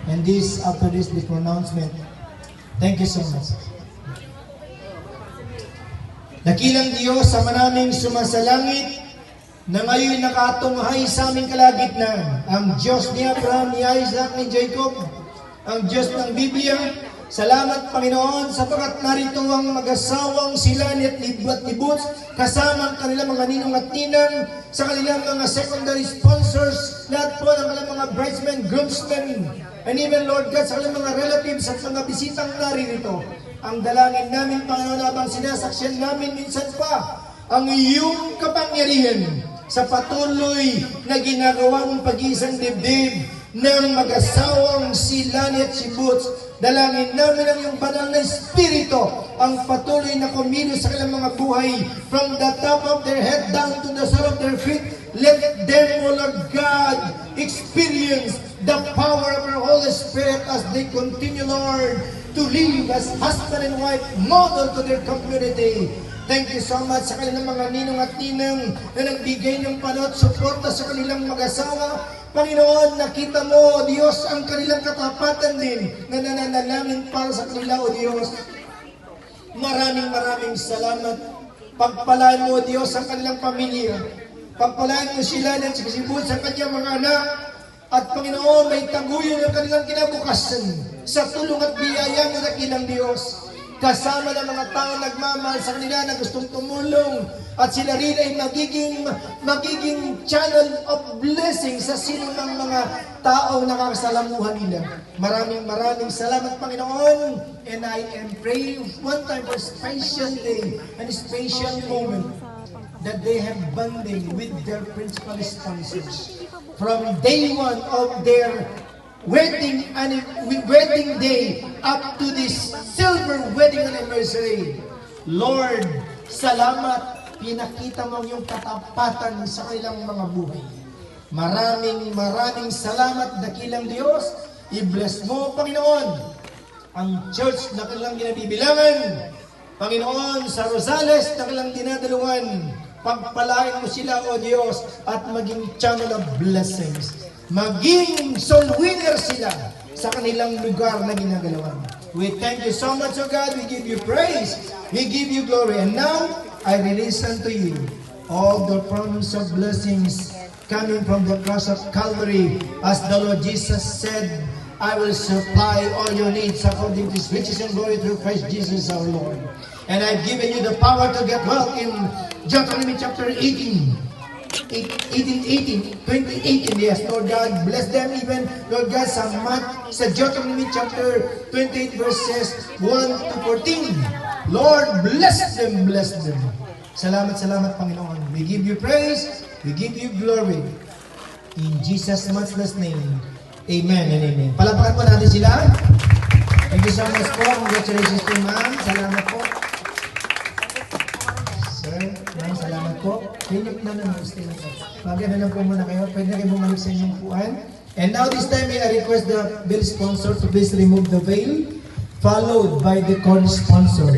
And this, after this, the pronouncement. Thank you so much. Dakilang Diyos sa maraming sumasalangit na ngayon nakatunghay sa aming kalagitnaan. Ang Diyos ni Abraham, ni Isaac, ni Jacob, ang Diyos ng Biblia. Salamat Panginoon sapagkat narito ang mag-asawang sila ni Buts kasama ang kanilang mga ninong at ninang sa kanilang mga secondary sponsors, lahat po ng kanilang mga bridesmen, groomsmen, and even Lord God sa kanilang mga relatives at mga bisitang naririto. Ang dalangin namin Panginoon habang sinasaksyan namin minsan pa ang iyong kapangyarihan sa patuloy na ginagawang pag-iisang dibdib ng mag-asawang si Lani at si Buts. Dalangin namin ang iyong banal na Espiritu ang patuloy na kumilos sa kanilang mga buhay from the top of their head down to the sole of their feet. Let them, O Lord God, experience the power of your Holy Spirit as they continue, Lord, to live as husband and wife, model to their community. Thank you so much sa kanilang mga ninong at ninang na nagbigay ng panot, suporta sa kanilang mag-asawa. Panginoon, nakita mo, O Diyos, ang kanilang katapatan din na nananalangin para sa kanila, O Diyos. Maraming salamat. Pagpalaan mo, O Diyos, ang kanilang pamilya. Pagpalaan mo sila ng siksibut sa kanyang mga anak. At Panginoon, may taguyon ang kanilang kinabukasan sa tulong at biyaya mo, dakilang Diyos. Kasama ng mga tao nagmamahal sa kanila na gustong tumulong at sila rin ay magiging channel of blessing sa sinong ng mga taong nakakasalamuhan nila. Maraming salamat Panginoon, and I am praying one time for a special day and a special moment that they have bonding with their principal sponsors from day one of their wedding day up to this silver wedding anniversary. Lord, salamat, pinakita mo ang iyong katapatan sa kanilang mga buhay. Maraming salamat, dakilang Diyos. I-bless mo, Panginoon, ang church na kanilang ginabibilangan. Panginoon, sa Rosales na kanilang dinadalungan. Pagpalain mo sila, O Diyos, at maging channel of blessings. Maging soul winner sila sa kanilang lugar na ginagalawan. We thank you so much, O God. We give you praise. We give you glory. And now, I release unto you all the promise of blessings coming from the cross of Calvary. As the Lord Jesus said, I will supply all your needs according to His riches and glory through Christ Jesus our Lord. And I've given you the power to get wealth in Deuteronomy chapter 18. 2018, yes, Lord God, bless them even, Lord God, sa Deuteronomy chapter 28 verses 1 to 14. Lord, bless them. Salamat, Panginoon. We give you praise, we give you glory. In Jesus' matchless name, amen and amen. Palapakan po natin sila. Thank you so much po. Congratulations po, ma'am. Salamat po. Salamat po. Pwede po na mag-stay na po. Pagano lang po muna kayo. Pwede na kayo bumalik sa inyong puan. And now this time, I request the bill sponsor to please remove the veil, followed by the corn sponsor.